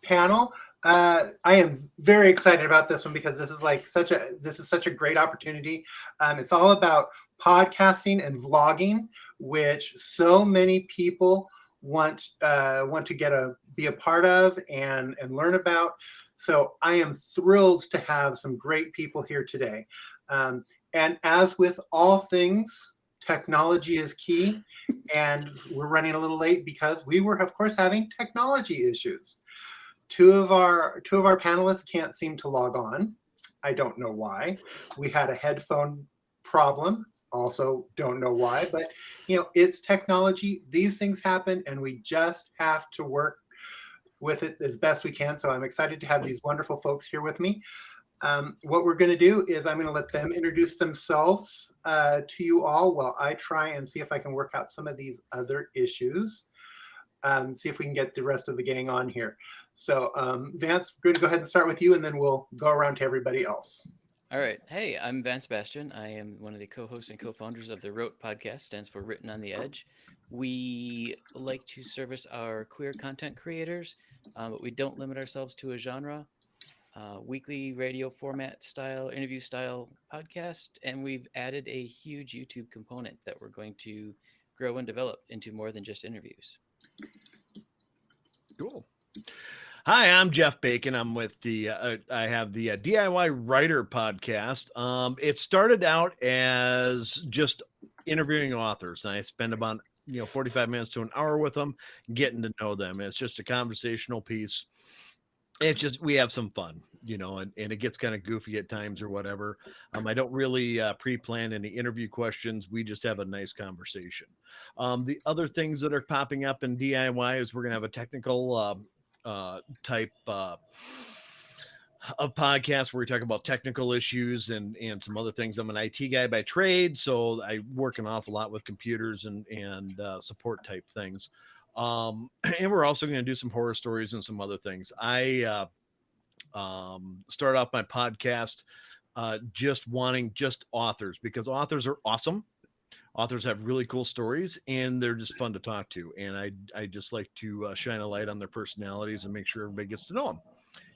panel. I am very excited about this one because this is such a great opportunity. It's all about podcasting and vlogging, which so many people want to be a part of and learn about. So I am thrilled to have some great people here today. And as with all things, technology is key, and we're running a little late because we were, of course, having technology issues. Two of our panelists can't seem to log on. I don't know why. We had a headphone problem. Also don't know why, but it's technology. These things happen, and we just have to work with it as best we can. So I'm excited to have these wonderful folks here with me. What we're going to do is I'm going to let them introduce themselves to you all while I try and see if I can work out some of these other issues. See if we can get the rest of the gang on here. So Vance, we're going to go ahead and start with you, and then we'll go around to everybody else. All right. Hey, I'm Vance Bastian. I am one of the co-hosts and co-founders of the Wrote podcast, stands for Written on the Edge. We like to service our queer content creators, but we don't limit ourselves to a genre. Weekly radio format style, interview style podcast, and we've added a huge YouTube component that we're going to grow and develop into more than just interviews. Cool. Hi, I'm Jeff Bacon. I'm with I have the DIY Writer podcast. It started out as just interviewing authors. I spend about 45 minutes to an hour with them, getting to know them. It's just a conversational piece. It's just, we have some fun, and it gets kind of goofy at times or whatever. I don't really pre-plan any interview questions. We just have a nice conversation. The other things that are popping up in DIY is we're going to have a technical type of podcast where we talk about technical issues and some other things. I'm an IT guy by trade, so I work an awful lot with computers and support type things. And we're also going to do some horror stories and some other things. I start off my podcast just wanting just authors, because authors are awesome. Authors have really cool stories, and they're just fun to talk to. And I just like to shine a light on their personalities and make sure everybody gets to know them.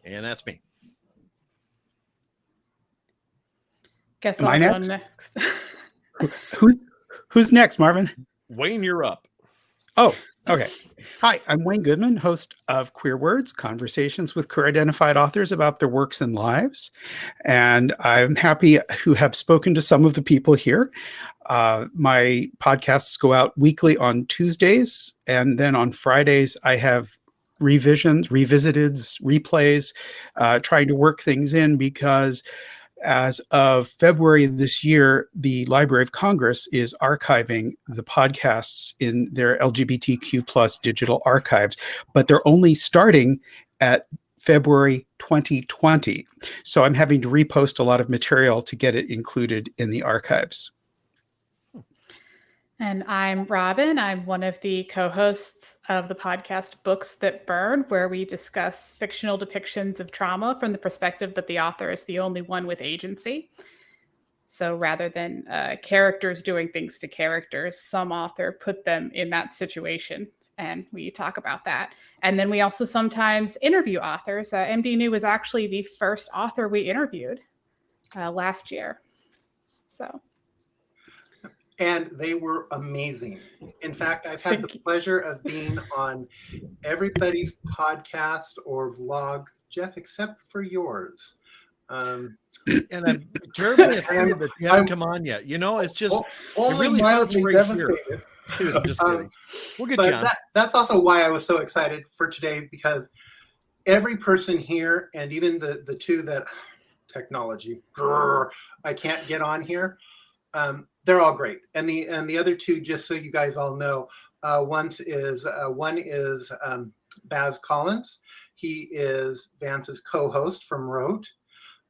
And that's me. Guess I'll go next. Who's next, Marvin? Wayne, you're up. Oh, okay. Hi, I'm Wayne Goodman, host of Queer Words, conversations with queer identified authors about their works and lives. And I'm happy to have spoken to some of the people here. My podcasts go out weekly on Tuesdays, and then on Fridays I have revisions, revisiteds, replays, trying to work things in, because as of February of this year, the Library of Congress is archiving the podcasts in their LGBTQ plus digital archives, but they're only starting at February 2020. So I'm having to repost a lot of material to get it included in the archives. And I'm Robin. I'm one of the co-hosts of the podcast Books That Burn, where we discuss fictional depictions of trauma from the perspective that the author is the only one with agency. So rather than characters doing things to characters, some author put them in that situation, and we talk about that. And then we also sometimes interview authors. MD New was actually the first author we interviewed last year. So. And they were amazing. In fact, I've had the pleasure of being on everybody's podcast or vlog, Jeff, except for yours. And I'm terribly offended that you haven't come on yet. It's just only it really mildly devastated. I'm just kidding. We'll get you on. That's also why I was so excited for today, because every person here, and even the two that technology, I can't get on here. They're all great, and the other two, just so you guys all know, one is Baz Collins. He is Vance's co-host from Wrote,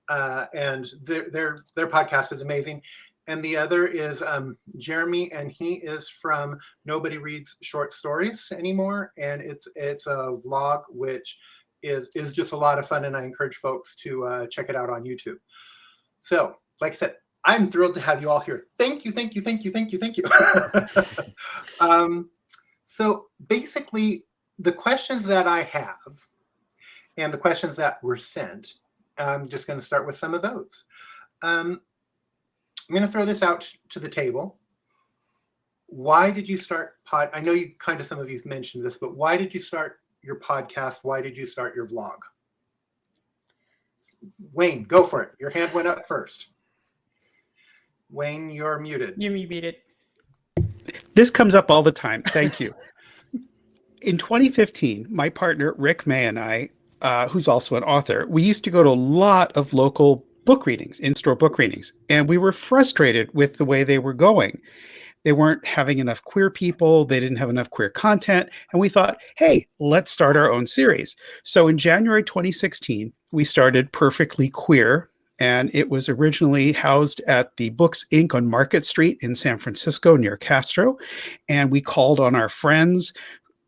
and their podcast is amazing. And the other is Jeremy, and he is from Nobody Reads Short Stories Anymore, and it's a vlog which is just a lot of fun, and I encourage folks to check it out on YouTube. So, like I said, I'm thrilled to have you all here. Thank you. So basically, the questions that I have and the questions that were sent. I'm just going to start with some of those. I'm going to throw this out to the table. Why did you start I know you kind of, some of you mentioned this, but why did you start your podcast? Why did you start your vlog? Wayne, go for it. Your hand went up first. Wayne, you're muted. You're muted. This comes up all the time. Thank you. In 2015, my partner Rick May and I, who's also an author, we used to go to a lot of local book readings, in-store book readings, and we were frustrated with the way they were going. They weren't having enough queer people. They didn't have enough queer content. And we thought, hey, let's start our own series. So in January 2016, we started Perfectly Queer. And it was originally housed at the Books Inc. on Market Street in San Francisco near Castro. And we called on our friends,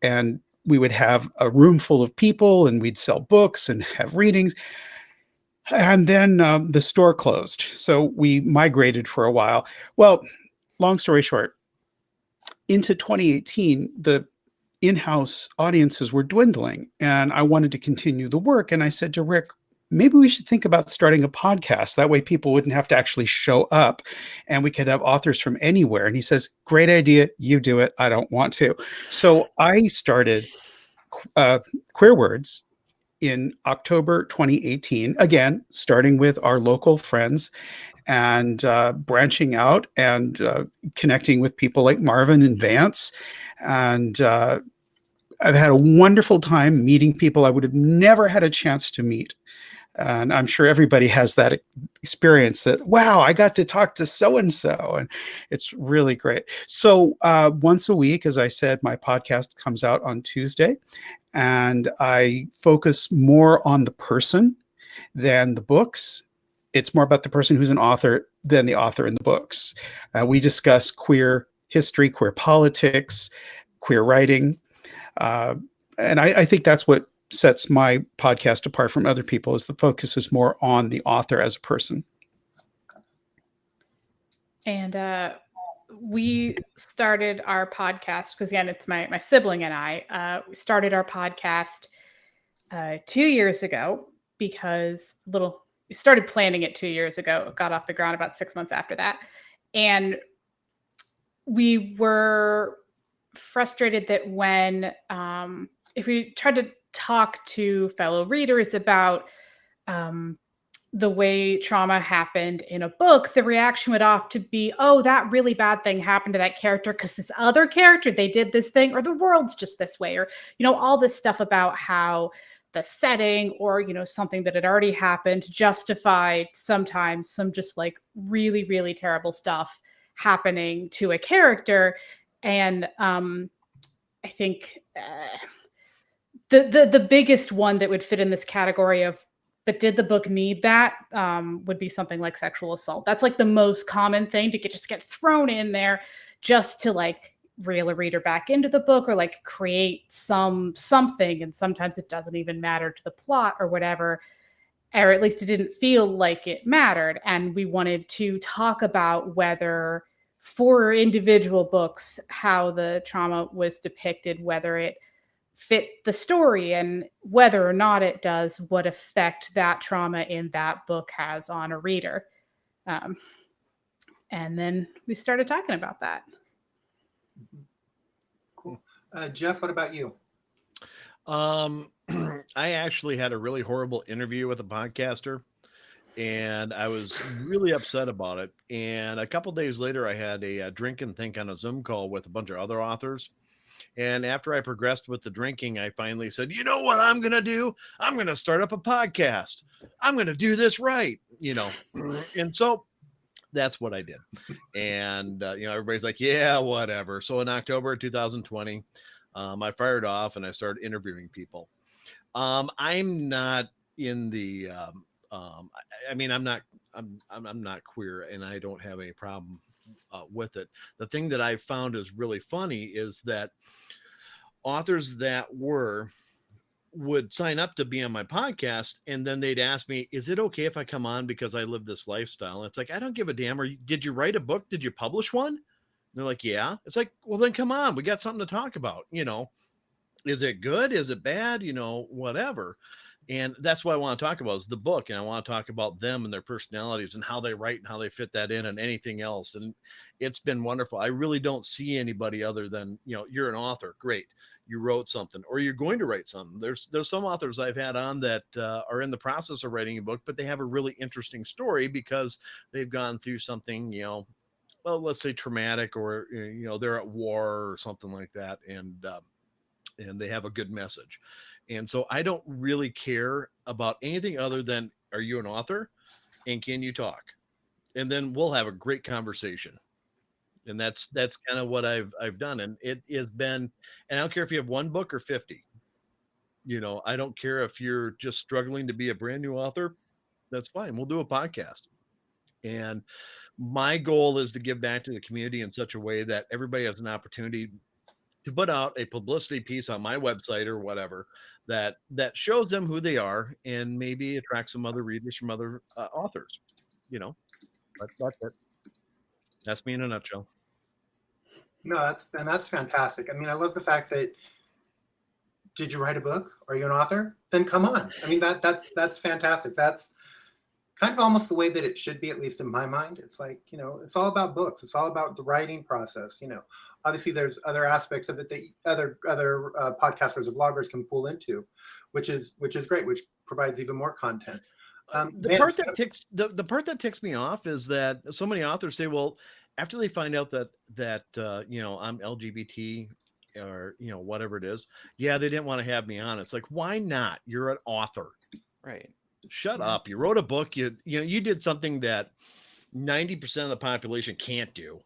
and we would have a room full of people, and we'd sell books and have readings. And then the store closed. So we migrated for a while. Well, long story short, into 2018, the in-house audiences were dwindling, and I wanted to continue the work. And I said to Rick, maybe we should think about starting a podcast. That way people wouldn't have to actually show up, and we could have authors from anywhere. And he says, great idea. You do it. I don't want to. So I started Queer Words in October 2018, again, starting with our local friends and branching out and connecting with people like Marvin and Vance. And I've had a wonderful time meeting people I would have never had a chance to meet. And I'm sure everybody has that experience that, wow, I got to talk to so-and-so, and it's really great. So once a week, as I said, my podcast comes out on Tuesday, and I focus more on the person than the books. It's more about the person who's an author than the author in the books. We discuss queer history, queer politics, queer writing. And I think that's what sets my podcast apart from other people, is the focus is more on the author as a person. And we started our podcast because, again, it's my sibling and I. We started our podcast 2 years ago because we started planning it 2 years ago. It got off the ground about 6 months after that. And we were frustrated that when, if we tried to talk to fellow readers about the way trauma happened in a book, the reaction would often be, oh, that really bad thing happened to that character because this other character, they did this thing, or the world's just this way, or, all this stuff about how the setting or, something that had already happened justified sometimes some just like really, really terrible stuff happening to a character. And I think the biggest one that would fit in this category of, but did the book need that, would be something like sexual assault. That's like the most common thing to get thrown in there just to like reel a reader back into the book or like create something. And sometimes it doesn't even matter to the plot or whatever, or at least it didn't feel like it mattered. And we wanted to talk about whether for individual books, how the trauma was depicted, whether it fit the story, and whether or not it does, what effect that trauma in that book has on a reader. And then we started talking about that. Cool. Jeff, what about you? I actually had a really horrible interview with a podcaster, and I was really upset about it. And a couple days later, I had a drink and think on a Zoom call with a bunch of other authors. And after I progressed with the drinking, I finally said, you know what I'm going to do? I'm going to start up a podcast. I'm going to do this right, And so that's what I did. And, everybody's like, yeah, whatever. So in October 2020, I fired off and I started interviewing people. I'm not in the, I'm not queer, and I don't have any problem with it. The thing that I found is really funny is that authors that would sign up to be on my podcast, and then they'd ask me, is it okay if I come on because I live this lifestyle? And it's like, I don't give a damn. Did you write a book? Did you publish one? And they're like, yeah. It's like, well, then come on. We got something to talk about. Is it good? Is it bad? Whatever. And that's what I want to talk about is the book. And I want to talk about them and their personalities and how they write and how they fit that in and anything else. And it's been wonderful. I really don't see anybody other than, you're an author. Great. You wrote something or you're going to write something. There's some authors I've had on that are in the process of writing a book, but they have a really interesting story because they've gone through something, well, let's say traumatic, or, they're at war or something like that. And they have a good message. And so I don't really care about anything other than, are you an author and can you talk? And then we'll have a great conversation. And that's kind of what I've done. And it has been, and I don't care if you have one book or 50, I don't care if you're just struggling to be a brand new author. That's fine. We'll do a podcast. And my goal is to give back to the community in such a way that everybody has an opportunity to put out a publicity piece on my website or whatever that shows them who they are and maybe attract some other readers from other authors, but that's it. That's me in a nutshell. No, that's fantastic. I mean, I love the fact that, did you write a book? Are you an author? Then come on. I mean, that's fantastic. That's kind of almost the way that it should be, at least in my mind. It's like, it's all about books. It's all about the writing process. Obviously there's other aspects of it that other podcasters or vloggers can pull into, which is great, which provides even more content. The part that ticks me off is that so many authors say, well, after they find out that I'm LGBT or whatever it is, they didn't want to have me on. It's like, why not? You're an author, right? Shut up. You wrote a book. You did something that 90% of the population can't do.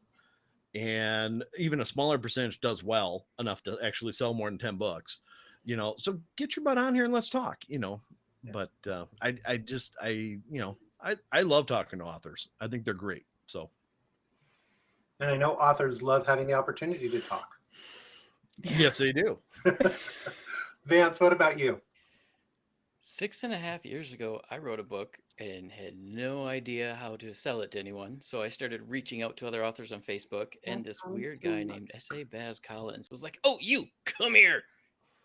And even a smaller percentage does well enough to actually sell more than 10 books, so get your butt on here and let's talk, but I love talking to authors. I think they're great. So. And I know authors love having the opportunity to talk. Yes, they do. Vance, what about you? 6.5 years ago, I wrote a book and had no idea how to sell it to anyone. So I started reaching out to other authors on Facebook, and this weird guy named S.A. Baz Collins was like, "Oh, you come here."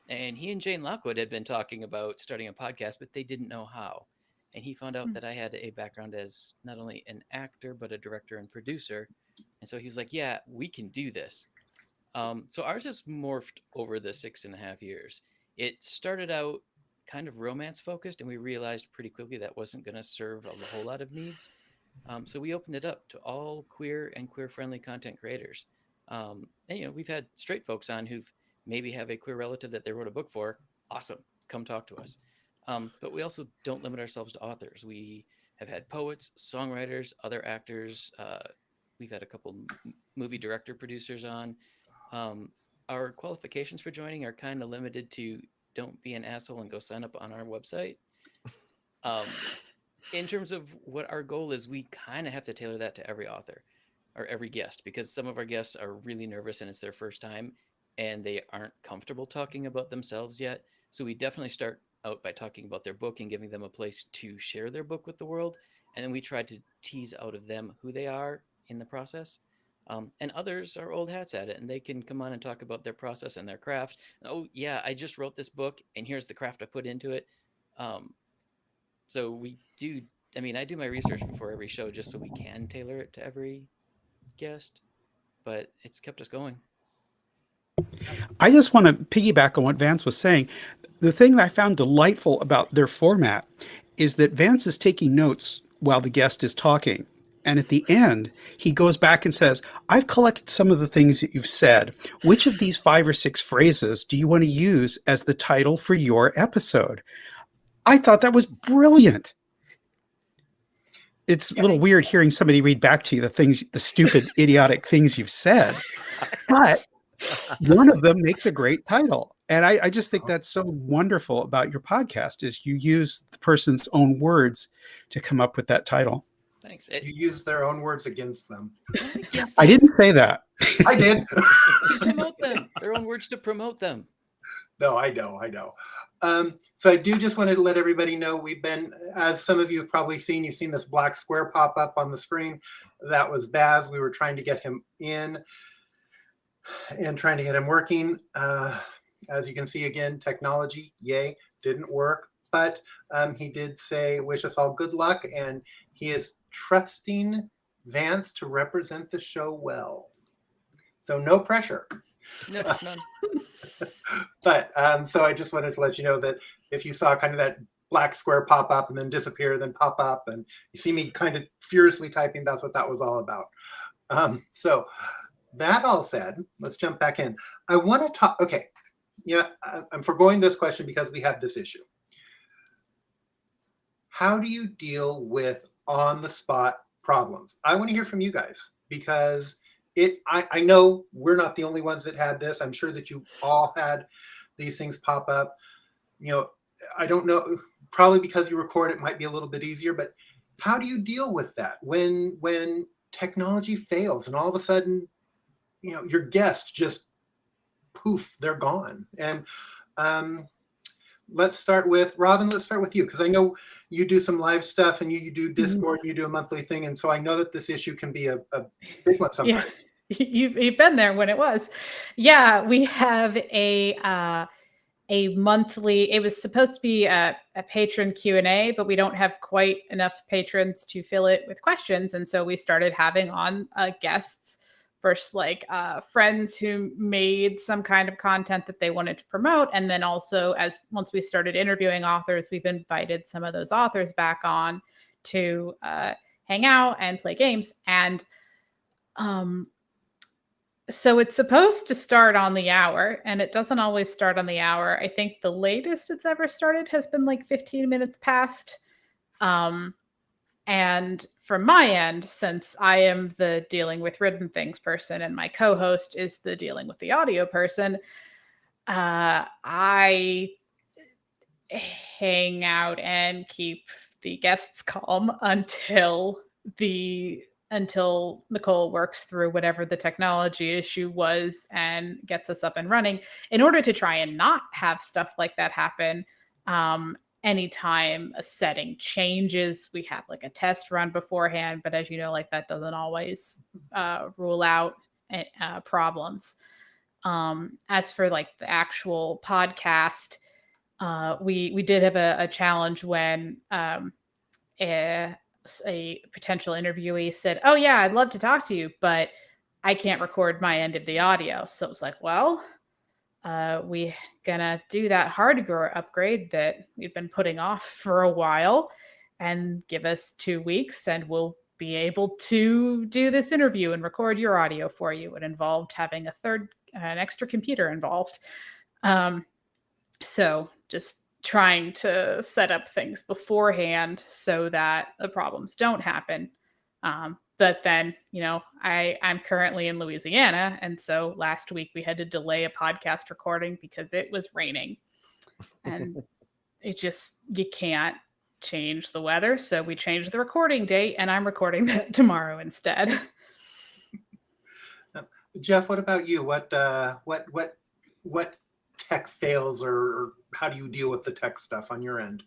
And he and Jane Lockwood had been talking about starting a podcast, but they didn't know how. And he found out that I had a background as not only an actor, but a director and producer. And so he was like, "Yeah, we can do this." So ours has morphed over the 6.5 years. It started out kind of romance focused, and we realized pretty quickly that wasn't going to serve a whole lot of needs. So we opened it up to all queer and queer friendly content creators. And we've had straight folks on who've maybe have a queer relative that they wrote a book for. Awesome, come talk to us. But we also don't limit ourselves to authors. We have had poets, songwriters, other actors. We've had a couple movie director producers on. Our qualifications for joining are kind of limited to don't be an asshole and go sign up on our website. In terms of what our goal is, we kind of have to tailor that to every author or every guest, because some of our guests are really nervous and it's their first time and they aren't comfortable talking about themselves yet. So we definitely start out by talking about their book and giving them a place to share their book with the world. And then we try to tease out of them who they are in the process. And others are old hats at it, and they can come on and talk about their process and their craft. Oh, yeah, I just wrote this book, and here's the craft I put into it. So we do, I do my research before every show just so we can tailor it to every guest, but it's kept us going. I just want to piggyback on what Vance was saying. The thing that I found delightful about their format is that Vance is taking notes while the guest is talking. And at the end, he goes back and says, I've collected some of the things that you've said. Which of these 5 or 6 phrases do you want to use as the title for your episode? I thought that was brilliant. It's a little weird hearing somebody read back to you the stupid, idiotic things you've said. But one of them makes a great title. And I just think that's so wonderful about your podcast is you use the person's own words to come up with that title. Thanks. You use their own words against them. I didn't say that. I did. Promote them. Their own words to promote them. No, I know. So I do just want to let everybody know we've been, as some of you have probably seen, you've seen this black square pop up on the screen. That was Baz. We were trying to get him in and trying to get him working. As you can see, again, technology, yay, didn't work. but he did say, wish us all good luck, and he is trusting Vance to represent the show well. So no pressure. No, none. But so I just wanted to let you know that if you saw kind of that black square pop up and then disappear, then pop up, and you see me kind of furiously typing, that's what that was all about. So that all said, let's jump back in. I want to talk, okay, yeah, I'm foregoing this question because we have this issue. How do you deal with on-the-spot problems? I want to hear from you guys, because I know we're not the only ones that had this. I'm sure that you all had these things pop up. You know, I don't know, probably because you record, it might be a little bit easier, but how do you deal with that when technology fails and all of a sudden, you know, your guest just poof, they're gone? And let's start with Robin. Let's start with you, because I know you do some live stuff and you do Discord, you do a monthly thing, and so I know that this issue can be a big one sometimes. Yeah. You've been there when it was. Yeah, we have a monthly. It was supposed to be a patron Q&A, but we don't have quite enough patrons to fill it with questions, and so we started having on guests. First, like friends who made some kind of content that they wanted to promote. And then also, once we started interviewing authors, we've invited some of those authors back on to hang out and play games. And so it's supposed to start on the hour, and it doesn't always start on the hour. I think the latest it's ever started has been like 15 minutes past. And from my end, since I am the dealing with written things person and my co-host is the dealing with the audio person, I hang out and keep the guests calm until Nicole works through whatever the technology issue was and gets us up and running, in order to try and not have stuff like that happen. Anytime a setting changes, we have like a test run beforehand, but as you know, like that doesn't always rule out problems. As for like the actual podcast, we did have a challenge when a potential interviewee said, "Oh yeah, I'd love to talk to you, but I can't record my end of the audio." So it was like, well, we gonna do that hardware upgrade that we've been putting off for a while, and give us 2 weeks and we'll be able to do this interview and record your audio for you. It involved having an extra computer involved. So just trying to set up things beforehand so that the problems don't happen. But then, you know, I'm currently in Louisiana. And so last week we had to delay a podcast recording because it was raining. And you can't change the weather. So we changed the recording date, and I'm recording that tomorrow instead. Jeff, what about you? What tech fails, or how do you deal with the tech stuff on your end?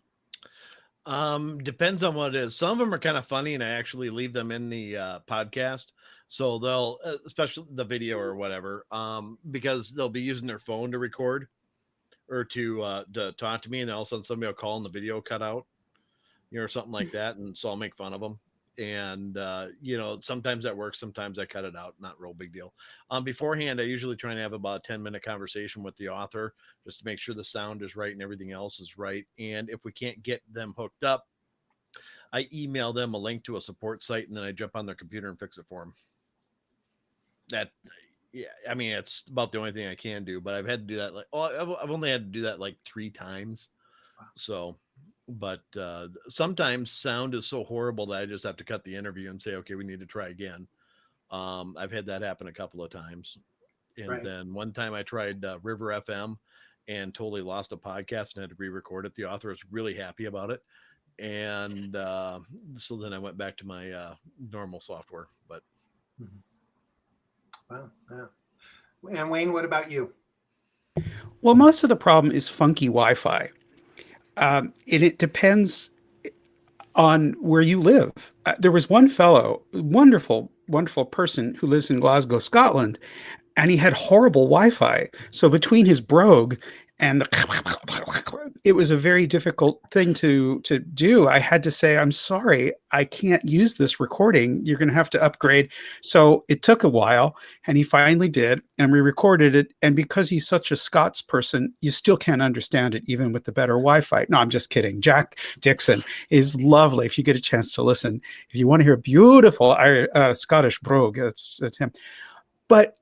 Depends on what it is. Some of them are kind of funny, and I actually leave them in the podcast. So they'll, especially the video or whatever, because they'll be using their phone to record or to talk to me, and then all of a sudden somebody will call and the video cut out, you know, or something like that. And so I'll make fun of them. And, you know, sometimes that works. Sometimes I cut it out. Not real big deal. Beforehand, I usually try and have about a 10-minute conversation with the author just to make sure the sound is right and everything else is right. And if we can't get them hooked up, I email them a link to a support site, and then I jump on their computer and fix it for them. Yeah, I mean, it's about the only thing I can do, but I've had to do that. I've only had to do that like 3 times. So, but sometimes sound is so horrible that I just have to cut the interview and say, okay, we need to try again. I've had that happen a couple of times. And then one time I tried River FM and totally lost a podcast and had to re-record it. The author was really happy about it. And so then I went back to my normal software, but. Wow. Yeah. And Wayne, what about you? Well, most of the problem is funky Wi-Fi. And it depends on where you live. There was one fellow, wonderful person who lives in Glasgow, Scotland, and he had horrible Wi-Fi. So between his brogue and it was a very difficult thing to do. I had to say, I'm sorry, I can't use this recording. You're going to have to upgrade. So it took a while, and he finally did, and we recorded it. And because he's such a Scots person, you still can't understand it, even with the better Wi-Fi. No, I'm just kidding. Jack Dixon is lovely. If you get a chance to listen, if you want to hear beautiful Scottish brogue, that's him. But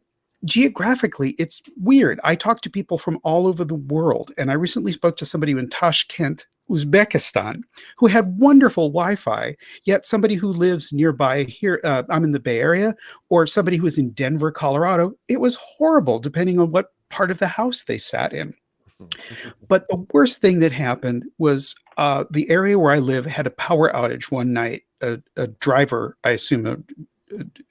geographically, it's weird. I talk to people from all over the world, and I recently spoke to somebody in Tashkent, Uzbekistan, who had wonderful Wi-Fi, yet somebody who lives nearby here, I'm in the Bay Area, or somebody who was in Denver, Colorado, it was horrible depending on what part of the house they sat in. But the worst thing that happened was the area where I live had a power outage one night. A driver, I assume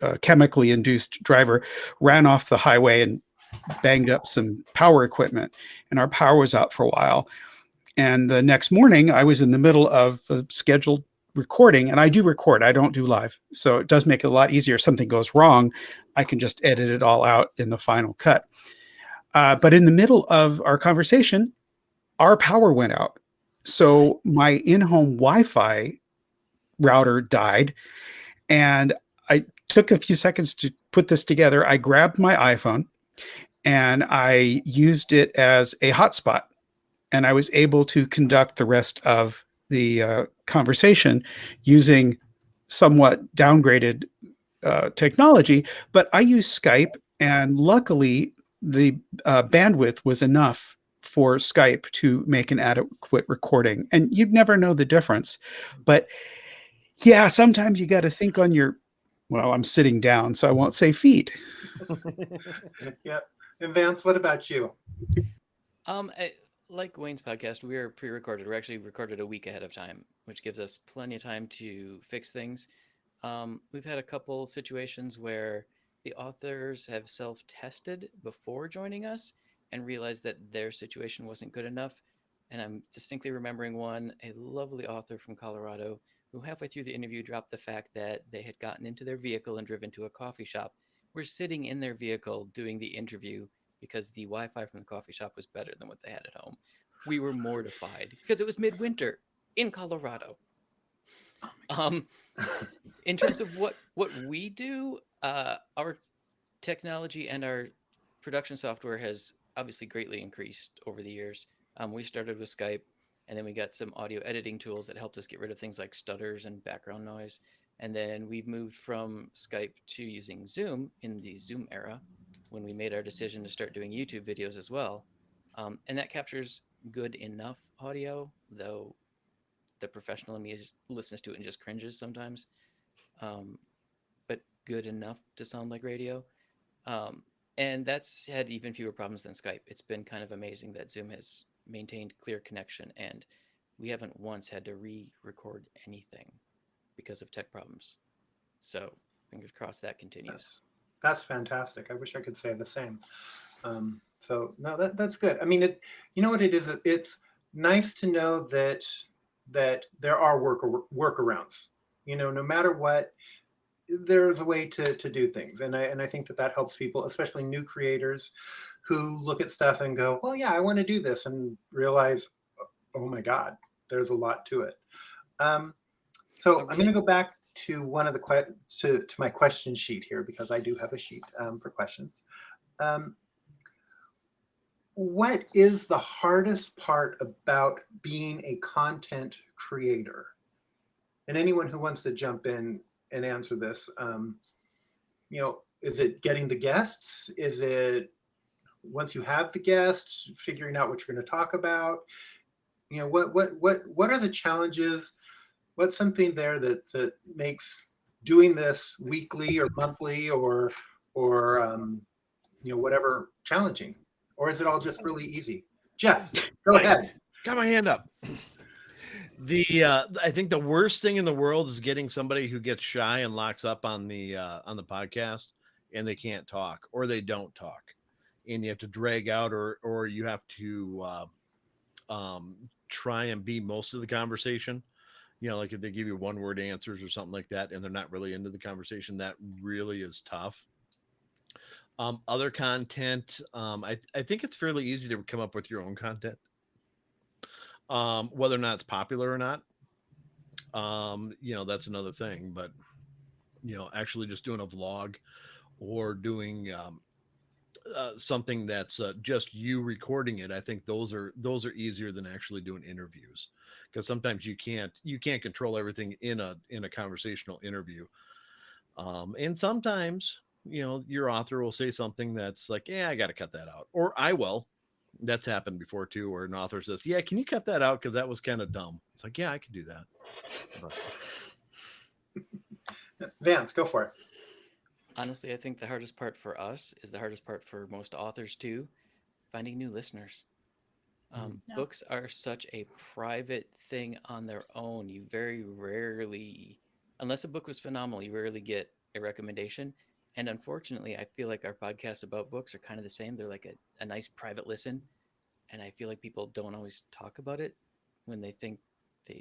a chemically induced driver, ran off the highway and banged up some power equipment, and our power was out for a while. And the next morning, I was in the middle of a scheduled recording, and I do record, I don't do live. So it does make it a lot easier. If something goes wrong, I can just edit it all out in the final cut. But in the middle of our conversation, our power went out. So my in-home Wi-Fi router died, and I took a few seconds to put this together. I grabbed my iPhone and I used it as a hotspot, and I was able to conduct the rest of the conversation using somewhat downgraded technology. But I used Skype, and luckily the bandwidth was enough for Skype to make an adequate recording. And you'd never know the difference. But yeah, sometimes you got to think on your, well, I'm sitting down, so I won't say feet. Yeah. And Vance, what about you? Like Wayne's podcast, we are pre-recorded. We're actually recorded a week ahead of time, which gives us plenty of time to fix things. We've had a couple situations where the authors have self-tested before joining us and realized that their situation wasn't good enough. And I'm distinctly remembering one, a lovely author from Colorado, who halfway through the interview dropped the fact that they had gotten into their vehicle and driven to a coffee shop. We're sitting in their vehicle doing the interview because the Wi-Fi from the coffee shop was better than what they had at home. We were mortified because it was midwinter in Colorado. In terms of what we do, our technology and our production software has obviously greatly increased over the years. We started with Skype, and then we got some audio editing tools that helped us get rid of things like stutters and background noise. And then we moved from Skype to using Zoom in the Zoom era when we made our decision to start doing YouTube videos as well. And that captures good enough audio, though the professional in me listens to it and just cringes sometimes. But good enough to sound like radio. And that's had even fewer problems than Skype. It's been kind of amazing that Zoom has maintained clear connection, and we haven't once had to re-record anything because of tech problems. So fingers crossed that continues. That's fantastic. I wish I could say the same. So no, that's good. I mean, you know what it is? It's nice to know that there are workarounds. You know, no matter what, there's a way to do things, and I think that helps people, especially new creators, who look at stuff and go, well, yeah, I want to do this, and realize, oh my God, there's a lot to it. So I'm going to go back to one of the to my question sheet here, because I do have a sheet for questions. What is the hardest part about being a content creator? And anyone who wants to jump in and answer this, you know, is it getting the guests? Is it once you have the guests, figuring out what you're going to talk about? You know, what are the challenges? What's something there that makes doing this weekly or monthly or you know, whatever challenging? Or is it all just really easy? Jeff, go ahead. Got my hand up. I think the worst thing in the world is getting somebody who gets shy and locks up on the podcast, and they can't talk or they don't talk, and you have to drag out or you have to try and be most of the conversation. You know, like if they give you one word answers or something like that, and they're not really into the conversation, that really is tough. Other content, I think it's fairly easy to come up with your own content, whether or not it's popular or not. That's another thing. But actually just doing a vlog or doing something that's just you recording it, I think those are easier than actually doing interviews, because sometimes you can't control everything in a conversational interview. And sometimes your author will say something that's like, yeah, I got to cut that out, or I will. That's happened before too, where an author says, yeah, can you cut that out because that was kind of dumb. It's like, yeah, I can do that. But Vance, go for it. Honestly, I think the hardest part for us is the hardest part for most authors too, finding new listeners. Yeah. Books are such a private thing on their own. You very rarely, unless a book was phenomenal, you rarely get a recommendation. And unfortunately, I feel like our podcasts about books are kind of the same. They're like a nice private listen. And I feel like people don't always talk about it when they think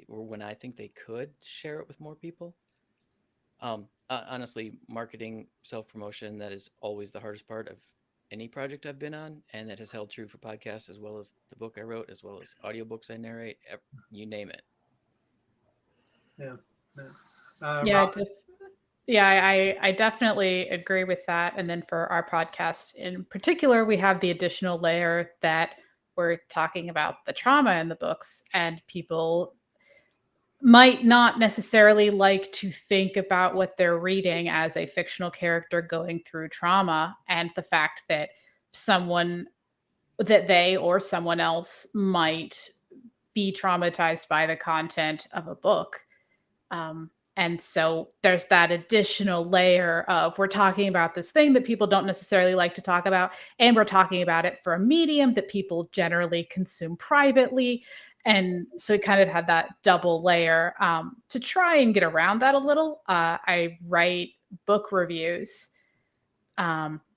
or when I think they could share it with more people. Honestly, marketing, self promotion, that is always the hardest part of any project I've been on, and that has held true for podcasts as well as the book I wrote, as well as audiobooks I narrate. You name it. Yeah. Yeah, Rob? I definitely agree with that. And then for our podcast in particular, we have the additional layer that we're talking about the trauma in the books, and people might not necessarily like to think about what they're reading as a fictional character going through trauma, and the fact that they or someone else might be traumatized by the content of a book. And so there's that additional layer of, we're talking about this thing that people don't necessarily like to talk about, and we're talking about it for a medium that people generally consume privately. And so it kind of had that double layer. To try and get around that a little, I write book reviews,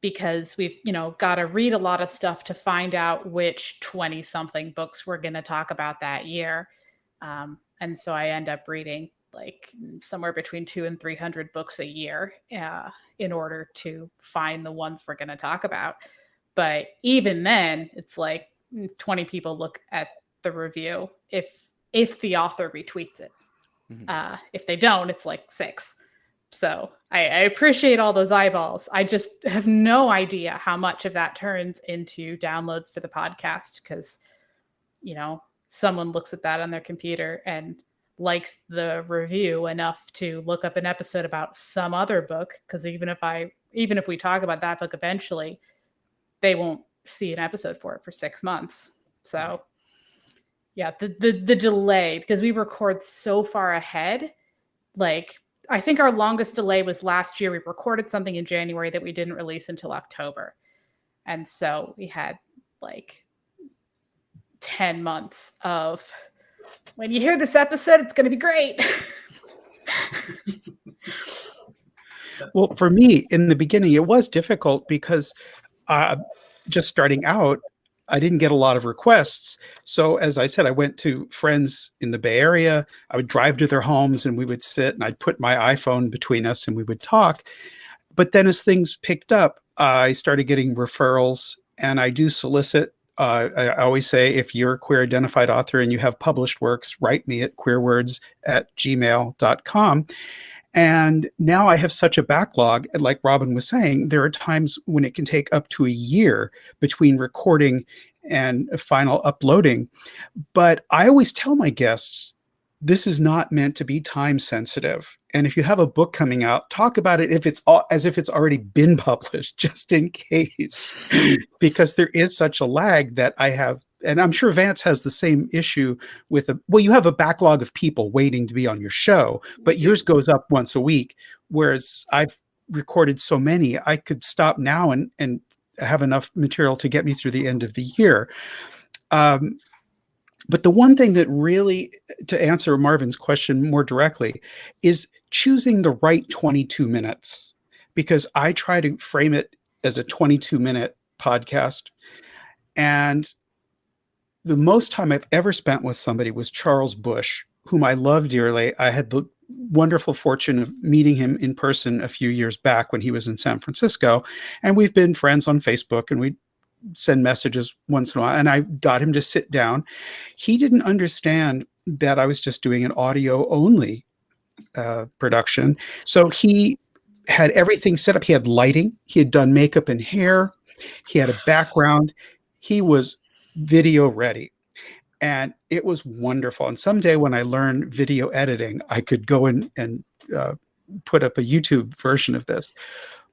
because we've got to read a lot of stuff to find out which 20 something books we're going to talk about that year. And so I end up reading like somewhere between 200 and 300 books a year, in order to find the ones we're going to talk about. But even then, it's like 20 people look at the review if the author retweets it. Mhm. If they don't, it's like 6. So I appreciate all those eyeballs. I just have no idea how much of that turns into downloads for the podcast, because someone looks at that on their computer and likes the review enough to look up an episode about some other book, because even if we talk about that book eventually, they won't see an episode for it for 6 months. So yeah, the delay, because we record so far ahead. Like, I think our longest delay was last year. We recorded something in January that we didn't release until October. And so we had like 10 months of, when you hear this episode, it's going to be great. Well, for me, in the beginning, it was difficult because just starting out, I didn't get a lot of requests. So as I said, I went to friends in the Bay Area. I would drive to their homes and we would sit, and I'd put my iPhone between us and we would talk. But then as things picked up, I started getting referrals, and I do solicit. I always say, if you're a queer identified author and you have published works, write me at queerwords@gmail.com. And now I have such a backlog. And like Robin was saying, there are times when it can take up to a year between recording and final uploading. But I always tell my guests, this is not meant to be time sensitive. And if you have a book coming out, talk about it as if it's already been published, just in case, because there is such a lag that I have. And I'm sure Vance has the same issue with you have a backlog of people waiting to be on your show, but yours goes up once a week. Whereas I've recorded so many, I could stop now and have enough material to get me through the end of the year. But the one thing that really, to answer Marvin's question more directly, is choosing the right 22 minutes, because I try to frame it as a 22-minute podcast. And the most time I've ever spent with somebody was Charles Bush, whom I love dearly. I had the wonderful fortune of meeting him in person a few years back when he was in San Francisco. And we've been friends on Facebook, and we send messages once in a while. And I got him to sit down. He didn't understand that I was just doing an audio only production. So he had everything set up. He had lighting. He had done makeup and hair. He had a background. He was video ready. And it was wonderful. And someday when I learn video editing, I could go in and put up a YouTube version of this.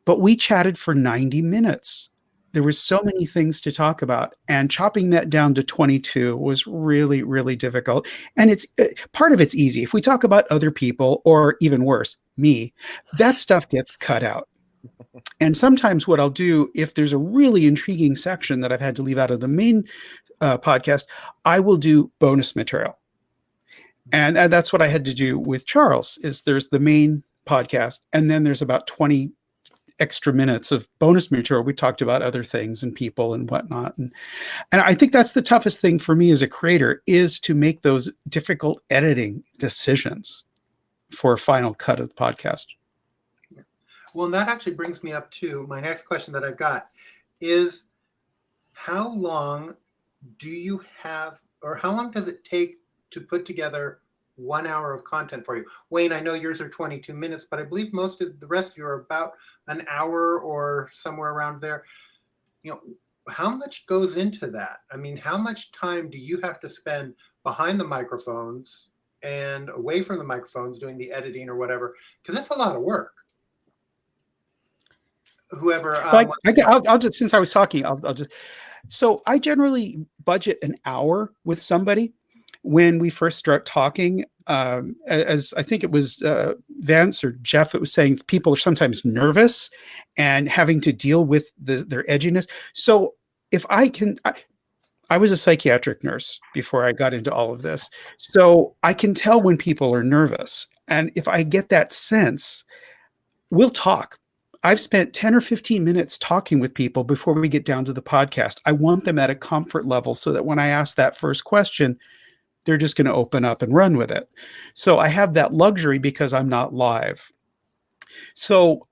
But we chatted for 90 minutes. There was so many things to talk about, and chopping that down to 22 was really, really difficult. And it's part of it's easy. If we talk about other people, or even worse, me, that stuff gets cut out. And sometimes what I'll do, if there's a really intriguing section that I've had to leave out of the main podcast, I will do bonus material. And that's what I had to do with Charles. Is there's the main podcast, and then there's about 20 extra minutes of bonus material. We talked about other things and people and whatnot. And I think that's the toughest thing for me as a creator, is to make those difficult editing decisions for a final cut of the podcast. Well, and that actually brings me up to my next question that I've got is, how long do you have, or how long does it take to put together 1 hour of content for you? Wayne, I know yours are 22 minutes, but I believe most of the rest of you are about an hour or somewhere around there. You know, how much goes into that? I mean, how much time do you have to spend behind the microphones and away from the microphones doing the editing or whatever? Because that's a lot of work. Whoever, I'll just, since I was talking, I'll just, so I generally budget an hour with somebody. When we first start talking, as I think it was Vance or Jeff, it was saying people are sometimes nervous and having to deal with their edginess. So if I can, I was a psychiatric nurse before I got into all of this. So I can tell when people are nervous. And if I get that sense, we'll talk. I've spent 10 or 15 minutes talking with people before we get down to the podcast. I want them at a comfort level so that when I ask that first question, they're just going to open up and run with it. So I have that luxury because I'm not live. So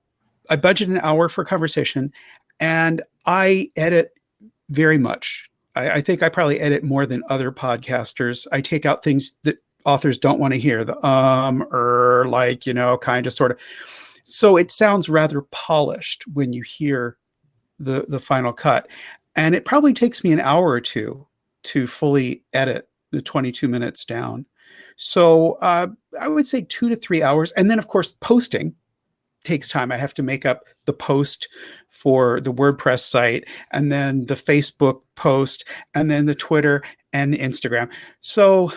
I budget an hour for conversation, and I edit very much. I think I probably edit more than other podcasters. I take out things that authors don't want to hear, or like, kind of sort of. So it sounds rather polished when you hear the final cut. And it probably takes me an hour or two to fully edit the 22 minutes down. So I would say 2 to 3 hours. And then, of course, posting takes time. I have to make up the post for the WordPress site, and then the Facebook post, and then the Twitter and the Instagram. So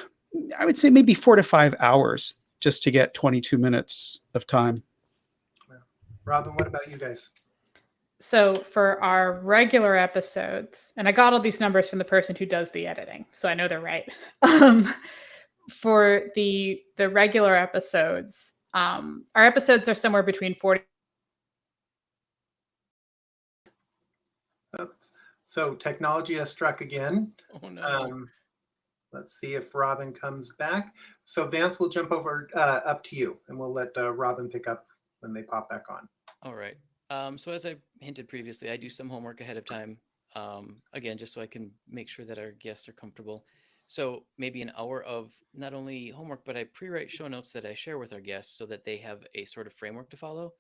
I would say maybe 4 to 5 hours just to get 22 minutes of time. Robin, what about you guys? So for our regular episodes, and I got all these numbers from the person who does the editing, so I know they're right. For the regular episodes, our episodes are somewhere between 40. Oops. So technology has struck again. Oh no. Let's see if Robin comes back. So Vance, we'll jump over up to you, and we'll let Robin pick up when they pop back on. All right. So as I hinted previously, I do some homework ahead of time, again, just so I can make sure that our guests are comfortable. So maybe an hour of not only homework, but I pre-write show notes that I share with our guests so that they have a sort of framework to follow.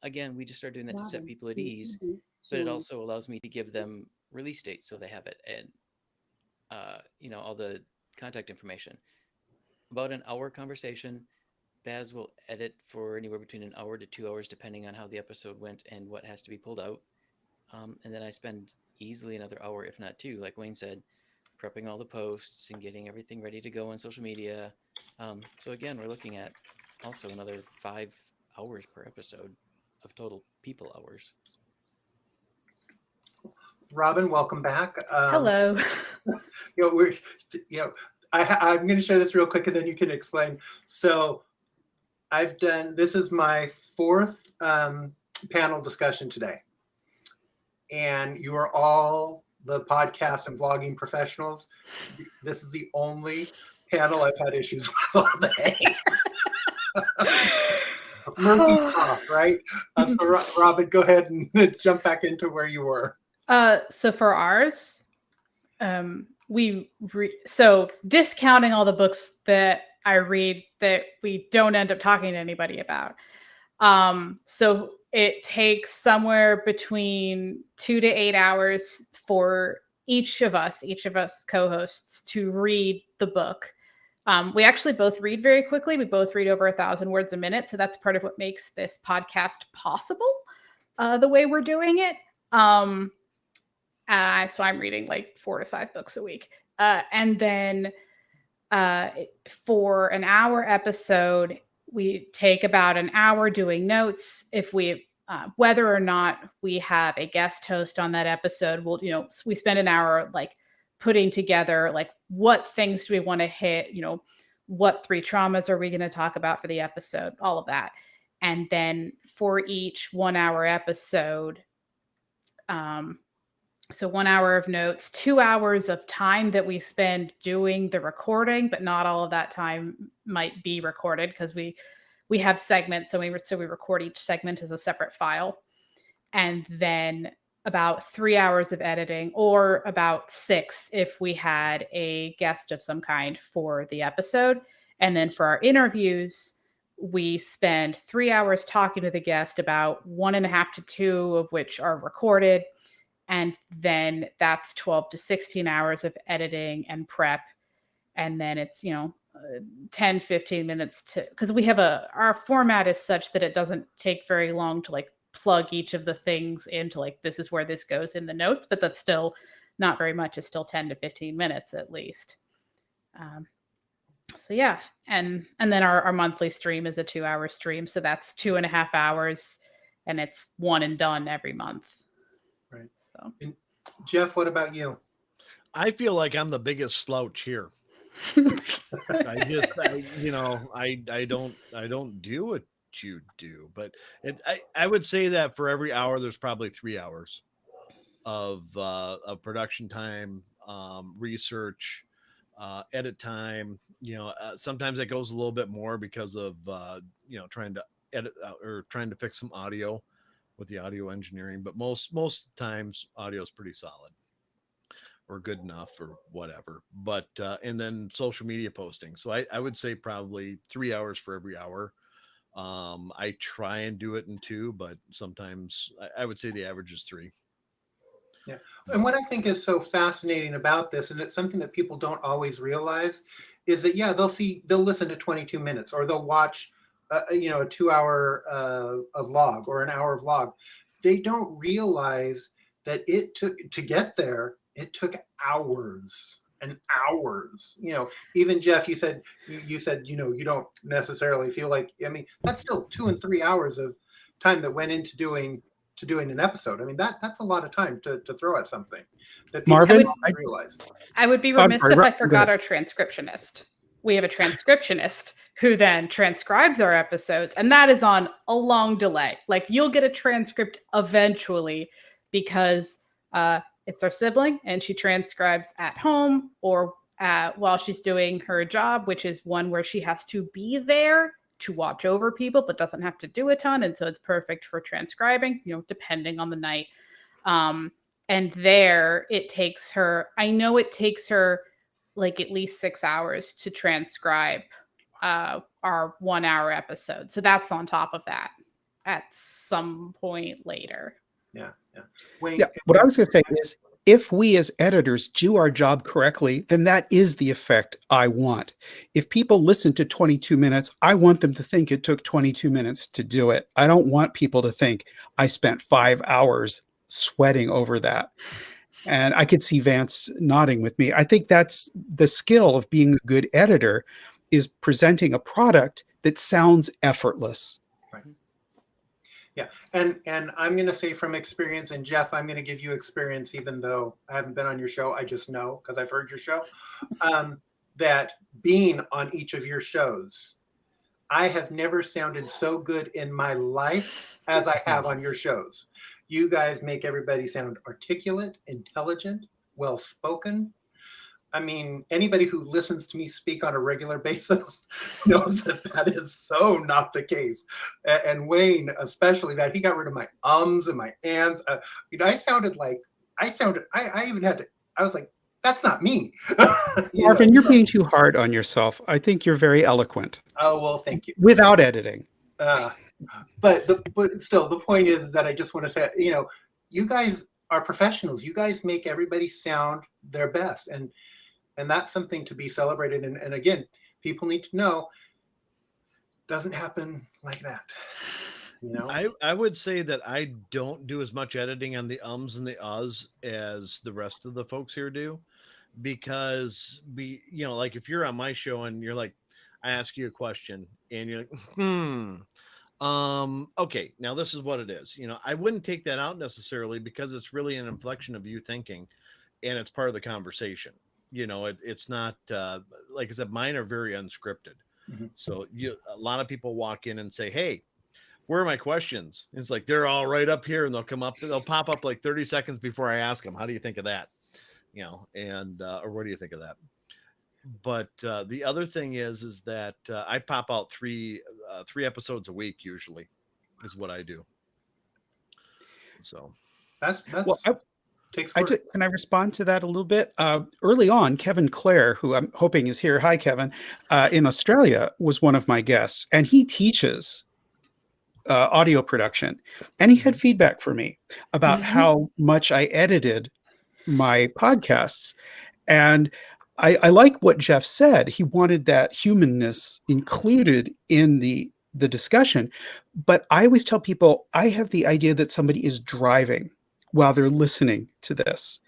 Again, we just started doing that to set people at ease, but it also allows me to give them release dates so they have it, and all the contact information. About an hour conversation. Baz will edit for anywhere between an hour to 2 hours, depending on how the episode went and what has to be pulled out. And then I spend easily another hour, if not two, like Wayne said, prepping all the posts and getting everything ready to go on social media. So again, we're looking at also another 5 hours per episode of total people hours. Robin, welcome back. Hello. I'm going to share this real quick, and then you can explain. So this is my fourth panel discussion today. And you are all the podcast and vlogging professionals. This is the only panel I've had issues with all day. Murphy's Law, right? So Robin, go ahead and jump back into where you were. So for ours, so discounting all the books that I read that we don't end up talking to anybody about. So it takes somewhere between 2 to 8 hours for each of us co-hosts to read the book. We actually both read very quickly. We both read over 1,000 words a minute. So that's part of what makes this podcast possible, the way we're doing it. So I'm reading like 4 to 5 books a week. And then for an hour episode, we take about an hour doing notes. If we, whether or not we have a guest host on that episode, we spend an hour like putting together like what things do we want to hit, what 3 traumas are we going to talk about for the episode, all of that. And then for each 1 hour episode, so 1 hour of notes, 2 hours of time that we spend doing the recording, but not all of that time might be recorded because we have segments. So we record each segment as a separate file. And then about 3 hours of editing, or about 6 if we had a guest of some kind for the episode. And then for our interviews, we spend 3 hours talking to the guest, about 1.5 to 2 of which are recorded. And then that's 12 to 16 hours of editing and prep. And then it's, 10, 15 minutes because we have our format is such that it doesn't take very long to like plug each of the things into like, this is where this goes in the notes, but that's still not very much. It's still 10 to 15 minutes at least. So yeah. And then our monthly stream is a 2-hour stream. So that's 2.5 hours and it's one and done every month. Right. So, and Jeff, what about you? I feel like I'm the biggest slouch here. I don't do what you do, but I would say that for every hour, there's probably 3 hours of production time, research, edit time. Sometimes it goes a little bit more because of trying to edit or trying to fix some audio with the audio engineering, but most times audio is pretty solid or good enough or whatever. But and then social media posting. So I would say probably 3 hours for every hour. I try and do it in 2, but sometimes I would say the average is 3. Yeah. And what I think is so fascinating about this, and it's something that people don't always realize, is that, they'll listen to 22 minutes or they'll watch, a 2-hour vlog or an hour vlog. They don't realize that it took hours and hours. Even Jeff, you said, you don't necessarily feel like, that's still 2 and 3 hours of time that went into doing an episode. That's a lot of time to throw at something that people Marvin, don't realize. I would be remiss if I forgot our transcriptionist. We have a transcriptionist who then transcribes our episodes, and that is on a long delay. Like you'll get a transcript eventually because it's our sibling and she transcribes at home or while she's doing her job, which is one where she has to be there to watch over people, but doesn't have to do a ton. And so it's perfect for transcribing, depending on the night. And there it takes her like at least 6 hours to transcribe our 1 hour episode. So that's on top of that at some point later. Yeah. What I was going to say is, if we as editors do our job correctly, then that is the effect I want. If people listen to 22 minutes, I want them to think it took 22 minutes to do it. I don't want people to think I spent 5 hours sweating over that. And I could see Vance nodding with me. I think that's the skill of being a good editor, is presenting a product that sounds effortless. Right. Yeah. And I'm going to say from experience, and Jeff, I'm going to give you experience, even though I haven't been on your show. I just know because I've heard your show, that being on each of your shows, I have never sounded so good in my life as I have on your shows. You guys make everybody sound articulate, intelligent, well-spoken. I mean, anybody who listens to me speak on a regular basis knows that that is so not the case. And Wayne, especially, that he got rid of my ums and my ands. I even had to, I was like, that's not me. Marvin, you're being too hard on yourself. I think you're very eloquent. Oh, well, thank you. Without editing. But still, the point is that I just want to say, you guys are professionals. You guys make everybody sound their best. And that's something to be celebrated. And again, people need to know it doesn't happen like that. I would say that I don't do as much editing on the ums and the uhs as the rest of the folks here do, because like if you're on my show and you're like, I ask you a question and you're like, okay, now this is what it is. I wouldn't take that out necessarily, because it's really an inflection of you thinking, and it's part of the conversation. It's not like I said, mine are very unscripted. Mm-hmm. So a lot of people walk in and say, hey, where are my questions? It's like, they're all right up here, and they'll pop up like 30 seconds before I ask them, how do you think of that? And or what do you think of that? But the other thing is that I pop out three episodes a week, usually, is what I do. So that's well, takes can I respond to that a little bit? Early on, Kevin Clare, who I'm hoping is here, hi Kevin, in Australia, was one of my guests, and he teaches audio production, and he had feedback for me about how much I edited my podcasts. And I like what Jeff said. He wanted that humanness included in the discussion. But I always tell people, I have the idea that somebody is driving while they're listening to this.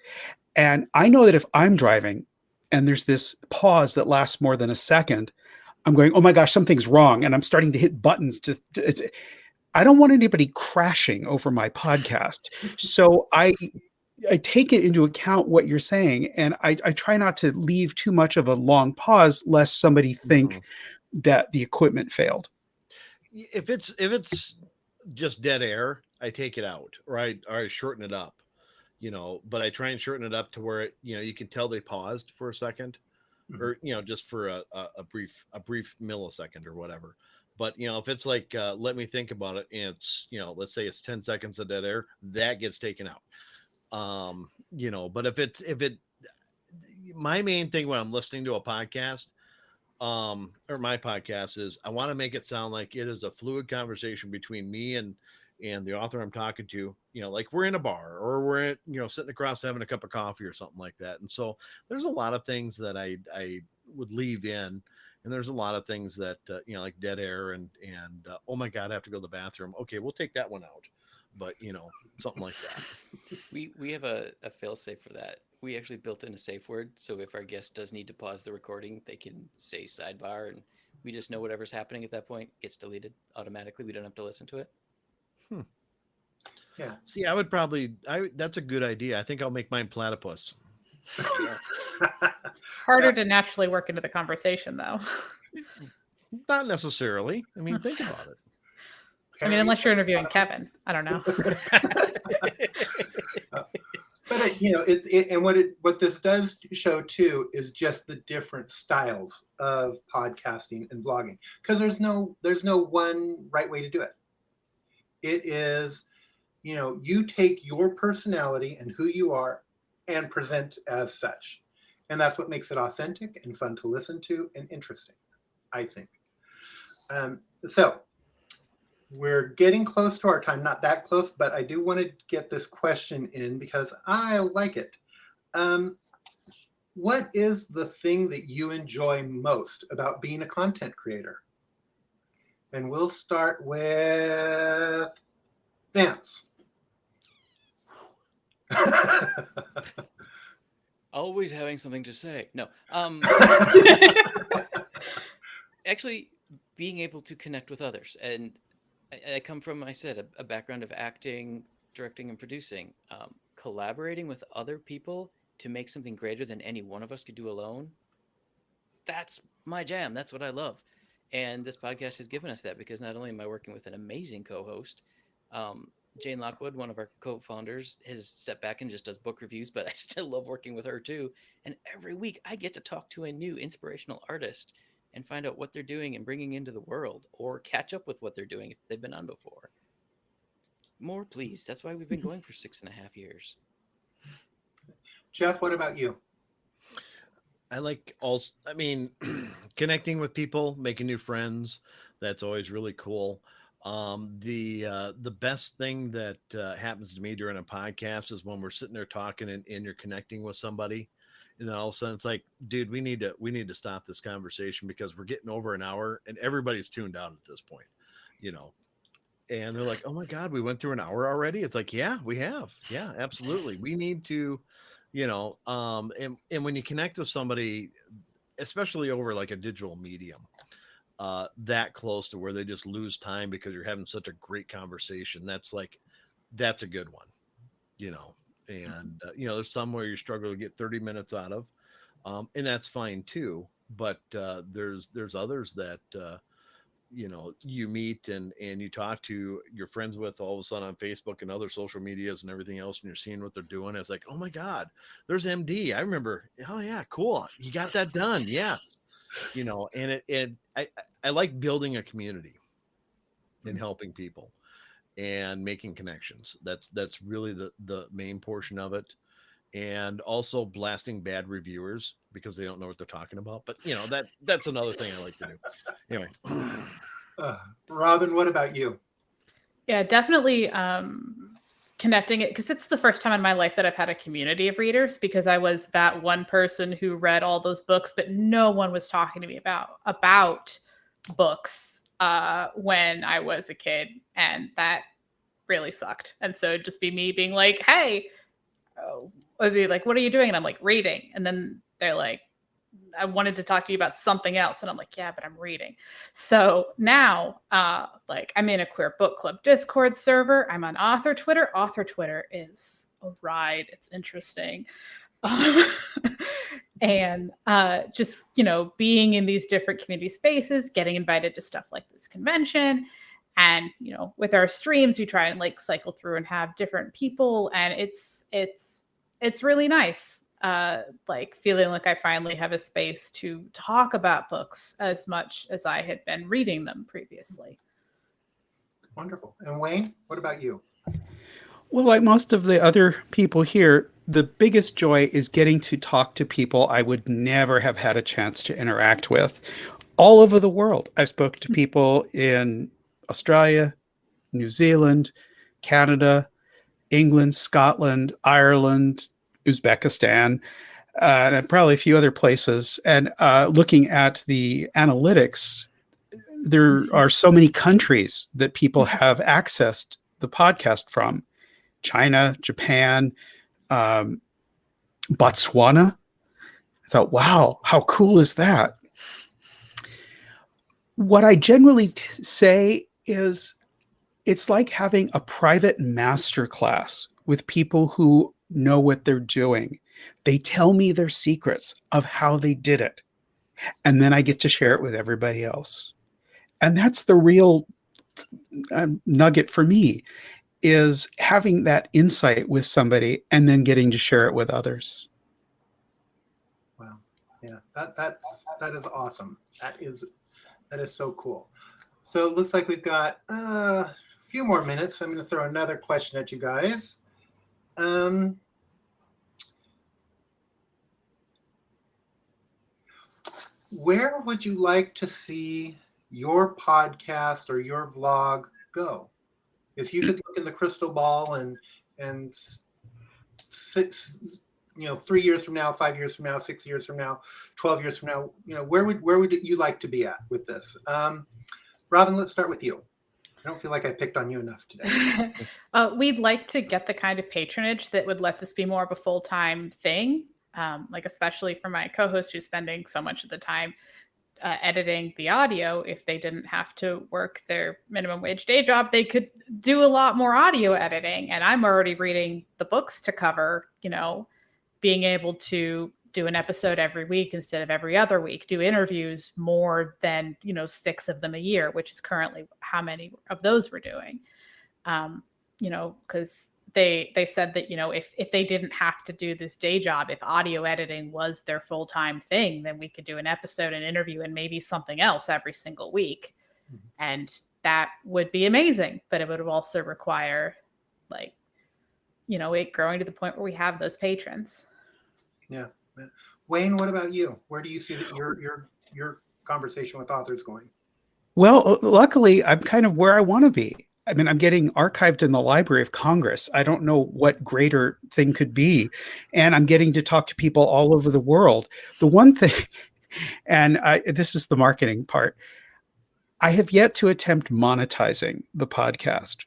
And I know that if I'm driving and there's this pause that lasts more than a second, I'm going, oh my gosh, something's wrong. And I'm starting to hit buttons I don't want anybody crashing over my podcast. So I take it into account what you're saying, and I try not to leave too much of a long pause lest somebody think that the equipment failed. If it's just dead air, I take it out, or I shorten it up, but I try and shorten it up to where it, you can tell they paused for a second, or just for a brief millisecond or whatever. But if it's like let me think about it, and it's let's say it's 10 seconds of dead air, that gets taken out. But if it my main thing when I'm listening to a podcast or my podcast is I want to make it sound like it is a fluid conversation between me and the author I'm talking to, like we're in a bar, or we're sitting across having a cup of coffee or something like that. And so there's a lot of things that I would leave in, and there's a lot of things that like dead air and oh my god, I have to go to the bathroom. Okay, we'll take that one out. But something like that. We have a fail-safe for that. We actually built in a safe word, so if our guest does need to pause the recording, they can say sidebar, and we just know whatever's happening at that point gets deleted automatically. We don't have to listen to it. Yeah. See, that's a good idea. I think I'll make mine platypus. Harder to naturally work into the conversation, though. Not necessarily. I mean, think about it. I mean, unless you're interviewing Kevin, I don't know. But and what this does show too is just the different styles of podcasting and vlogging, because there's no one right way to do it. It is, you take your personality and who you are and present as such, and that's what makes it authentic and fun to listen to and interesting, I think. So we're getting close to our time, not that close, but I do want to get this question in because I like it. What is the thing that you enjoy most about being a content creator? And we'll start with Vance. Always having something to say. No. Actually, being able to connect with others. And I come from, I said, a background of acting, directing, and producing. Collaborating with other people to make something greater than any one of us could do alone. That's my jam. That's what I love. And this podcast has given us that, because not only am I working with an amazing co-host, Jane Lockwood, one of our co-founders, has stepped back and just does book reviews, but I still love working with her too. And every week I get to talk to a new inspirational artist and find out what they're doing and bringing into the world, or catch up with what they're doing if they've been on before. More, please. That's why we've been going for 6.5 years. Jeff, what about you? I like also, I mean, connecting with people, making new friends. That's always really cool. The best thing that happens to me during a podcast is when we're sitting there talking and you're connecting with somebody, and then all of a sudden it's like, dude, we need to stop this conversation because we're getting over an hour and everybody's tuned out at this point, you know. And they're like, oh my God, we went through an hour already. It's like, yeah, we have. Yeah, absolutely. We need to, and when you connect with somebody, especially over like a digital medium, that close to where they just lose time because you're having such a great conversation. That's a good one, you know. And there's some where you struggle to get 30 minutes out of, and that's fine too. But there's others that you meet and you talk to your friends with all of a sudden on Facebook and other social medias and everything else, and you're seeing what they're doing. It's like, oh my God, there's MD. I remember. Oh yeah, cool. You got that done. Yes. And I like building a community and helping people and making connections. That's really the main portion of it. And also blasting bad reviewers because they don't know what they're talking about. But that's another thing I like to do. Anyway. Robin, what about you? Yeah, definitely connecting it, because it's the first time in my life that I've had a community of readers, because I was that one person who read all those books, but no one was talking to me about books when I was a kid. And that really sucked. And so it'd just be me being like, hey, I'd be like, what are you doing? And I'm like, reading. And then they're like, I wanted to talk to you about something else. And I'm like, yeah, but I'm reading. So now, I'm in a queer book club Discord server. I'm on author Twitter. Author Twitter is a ride. It's interesting. And just, being in these different community spaces, getting invited to stuff like this convention. And, with our streams, we try and cycle through and have different people. And it's really nice. Feeling like I finally have a space to talk about books as much as I had been reading them previously. Wonderful. And Wayne, what about you? Well, like most of the other people here, the biggest joy is getting to talk to people I would never have had a chance to interact with all over the world. I've spoken to people in Australia, New Zealand, Canada, England, Scotland, Ireland, Uzbekistan, and probably a few other places. And looking at the analytics, there are so many countries that people have accessed the podcast from. China, Japan, Botswana. I thought, wow, how cool is that? What I generally say is it's like having a private masterclass with people who know what they're doing. They tell me their secrets of how they did it. And then I get to share it with everybody else. And that's the real nugget for me, is having that insight with somebody and then getting to share it with others. Wow. Yeah, that is awesome. That is so cool. So it looks like we've got a few more minutes. I'm going to throw another question at you guys. Where would you like to see your podcast or your vlog go? If you could look in the crystal ball and 3 years from now, 5 years from now, 6 years from now, 12 years from now, where would you like to be at with this? Robin, let's start with you. I don't feel like I picked on you enough today. We'd like to get the kind of patronage that would let this be more of a full-time thing. Especially for my co-host who's spending so much of the time editing the audio. If they didn't have to work their minimum wage day job, they could do a lot more audio editing. And I'm already reading the books to cover, being able to do an episode every week instead of every other week, do interviews more than, 6 of them a year, which is currently how many of those we're doing. because they said that, if they didn't have to do this day job, if audio editing was their full-time thing, then we could do an episode, an interview, and maybe something else every single week. And that would be amazing, but it would also require it growing to the point where we have those patrons. Yeah. Wayne, what about you? Where do you see that your conversation with authors going? Well, luckily, I'm kind of where I want to be. I mean, I'm getting archived in the Library of Congress. I don't know what greater thing could be. And I'm getting to talk to people all over the world. The one thing, and this is the marketing part, I have yet to attempt monetizing the podcast.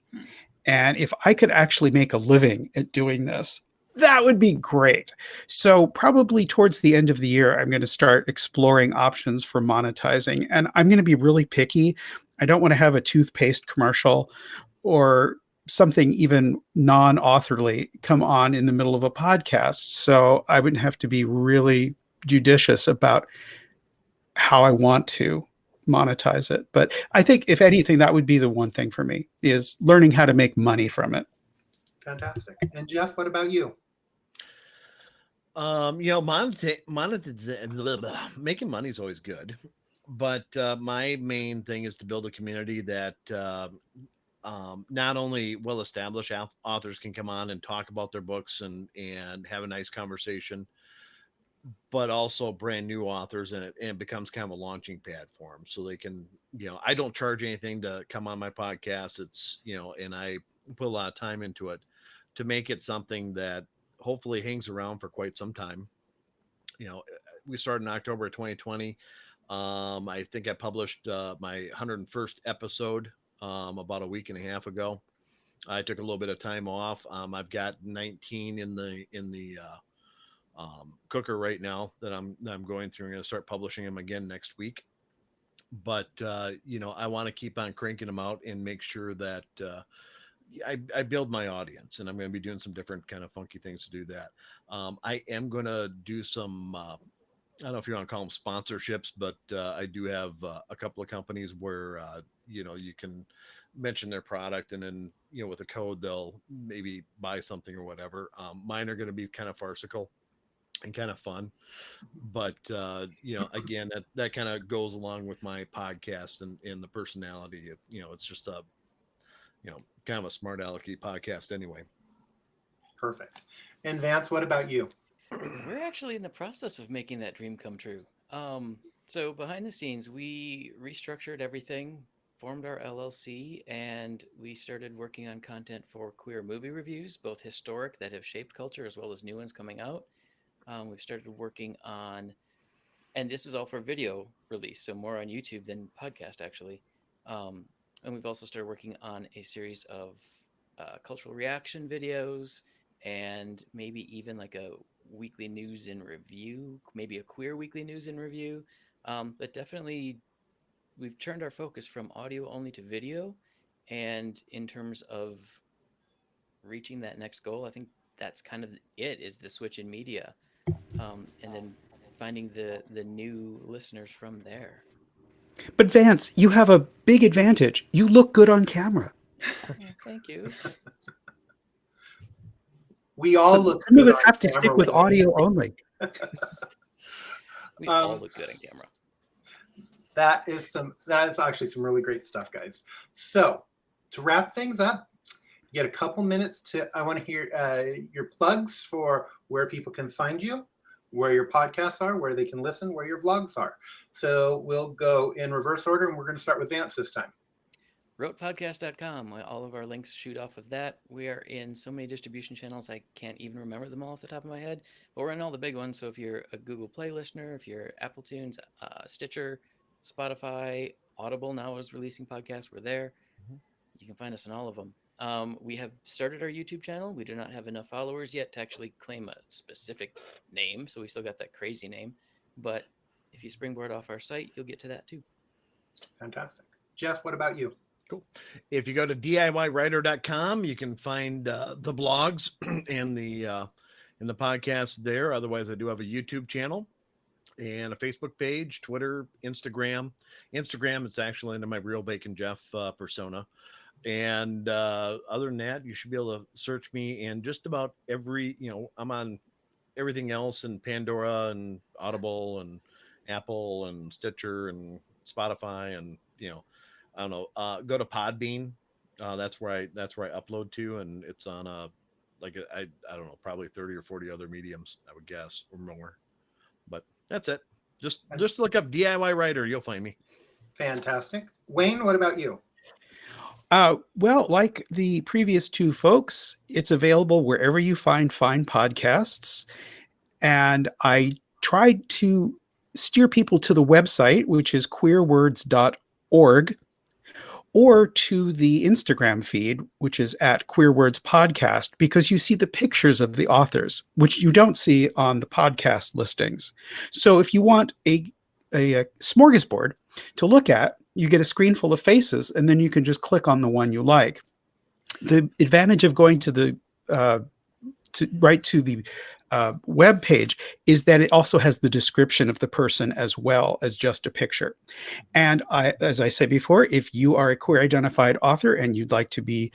And if I could actually make a living at doing this, that would be great. So probably towards the end of the year, I'm going to start exploring options for monetizing. And I'm going to be really picky. I don't want to have a toothpaste commercial or something even non-authorly come on in the middle of a podcast. So I would have to be really judicious about how I want to monetize it. But I think if anything, that would be the one thing for me, is learning how to make money from it. Fantastic. And Jeff, what about you? Making money is always good, but my main thing is to build a community that not only well-established authors can come on and talk about their books and have a nice conversation, but also brand new authors, and it becomes kind of a launching pad for them. So they can, I don't charge anything to come on my podcast. It's, and I put a lot of time into it to make it something that hopefully hangs around for quite some time. We started in October of 2020. I think I published my 101st episode about a week and a half ago. I took a little bit of time off. I've got 19 in the cooker right now that I'm going through. I'm going to start publishing them again next week. But I want to keep on cranking them out and make sure that I build my audience, and I'm going to be doing some different kind of funky things to do that. I am going to do some, I don't know if you want to call them sponsorships, but I do have a couple of companies where, you can mention their product, and then, with a code, they'll maybe buy something or whatever. Mine are going to be kind of farcical and kind of fun, but again, that kind of goes along with my podcast and the personality. It's just a, kind of a smart alecky podcast anyway. Perfect. And Vance, what about you? We're actually in the process of making that dream come true. So behind the scenes, we restructured everything, formed our LLC, and we started working on content for queer movie reviews, both historic that have shaped culture as well as new ones coming out. We've started working on, and this is all for video release, so more on YouTube than podcast actually. And we've also started working on a series of cultural reaction videos, and maybe even like a weekly news and review, maybe a queer weekly news and review. But definitely, we've turned our focus from audio only to video. And in terms of reaching that next goal, I think that's kind of it, is the switch in media. And then finding the new listeners from there. But Vance, you have a big advantage. You look good on camera. Oh, thank you. We all So look some of good us on have to camera stick with when- audio only. We all look good on camera. That is actually some really great stuff, guys. So to wrap things up, you get a couple minutes I want to hear your plugs for where people can find you, where your podcasts are, where they can listen, where your vlogs are. So we'll go in reverse order, and we're going to start with Vance this time. Wrotepodcast.com. All of our links shoot off of that. We are in so many distribution channels, I can't even remember them all off the top of my head, but we're in all the big ones. So if you're a Google Play listener, if you're Apple Tunes, Stitcher, Spotify, Audible now is releasing podcasts, we're there. You can find us in all of them. We have started our YouTube channel. We do not have enough followers yet to actually claim a specific name, so we still got that crazy name. But if you springboard off our site, you'll get to that too. Fantastic. Jeff, what about you? Cool. If you go to DIYwriter.com, you can find the blogs and the podcast there. Otherwise, I do have a YouTube channel and a Facebook page, Twitter, Instagram. Instagram, it's actually under my Real Bacon Jeff persona. And other than that, you should be able to search me in just about every, I'm on everything else, and Pandora and Audible and Apple and Stitcher and Spotify, and I don't know. Go to Podbean. That's where I upload to, and it's on I don't know, probably 30 or 40 other mediums, I would guess, or more. But that's it. Just look up DIY Writer, you'll find me. Fantastic. Wayne, what about you? Well, like the previous two folks, it's available wherever you find fine podcasts. And I tried to steer people to the website, which is queerwords.org, or to the Instagram feed, which is at Queer Words Podcast, because you see the pictures of the authors, which you don't see on the podcast listings. So if you want a smorgasbord to look at, you get a screen full of faces, and then you can just click on the one you like. The advantage of going to the right to the web page is that it also has the description of the person as well as just a picture. And as I said before, if you are a queer identified author and you'd like to be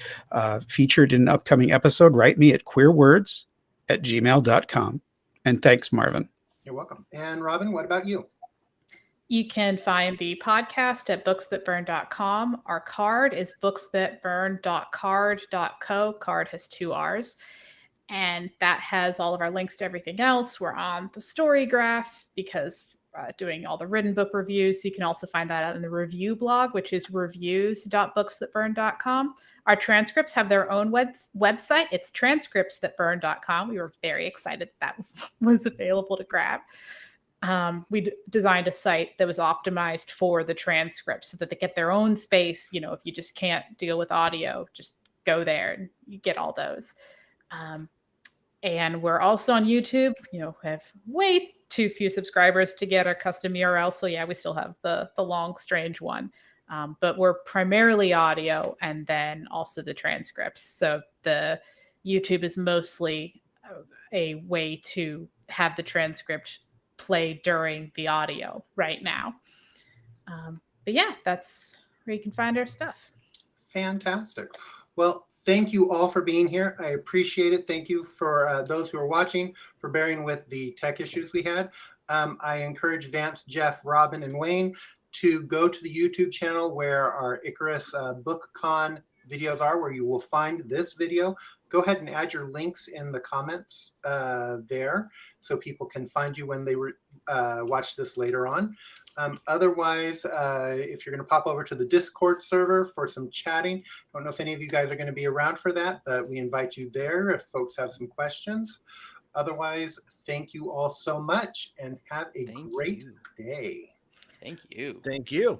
featured in an upcoming episode, write me at queerwords@gmail.com. And thanks, Marvin. You're welcome. And Robin, what about you? You can find the podcast at booksthatburn.com. Our card is booksthatburn.card.co. Card has 2 R's. And that has all of our links to everything else. We're on the story graph because doing all the written book reviews. You can also find that out in the review blog, which is reviews.booksthatburn.com. Our transcripts have their own website. It's transcriptsthatburn.com. We were very excited that was available to grab. We designed a site that was optimized for the transcripts so that they get their own space. If you just can't deal with audio, just go there and you get all those. And we're also on YouTube. Have way too few subscribers to get our custom URL. So yeah, we still have the long, strange one. But we're primarily audio and then also the transcripts. So the YouTube is mostly a way to have the transcript play during the audio right now. But yeah, that's where you can find our stuff. Fantastic. Well, thank you all for being here. I appreciate it. Thank you for those who are watching for bearing with the tech issues we had. I encourage Vance, Jeff, Robin, and Wayne to go to the YouTube channel where our Icarus BookCon videos are, where you will find this video. Go ahead and add your links in the comments there so people can find you when they watch this later on. Otherwise, if you're going to pop over to the Discord server for some chatting, I don't know if any of you guys are going to be around for that, but we invite you there if folks have some questions. Otherwise, thank you all so much and have a great day. Thank you. Thank you.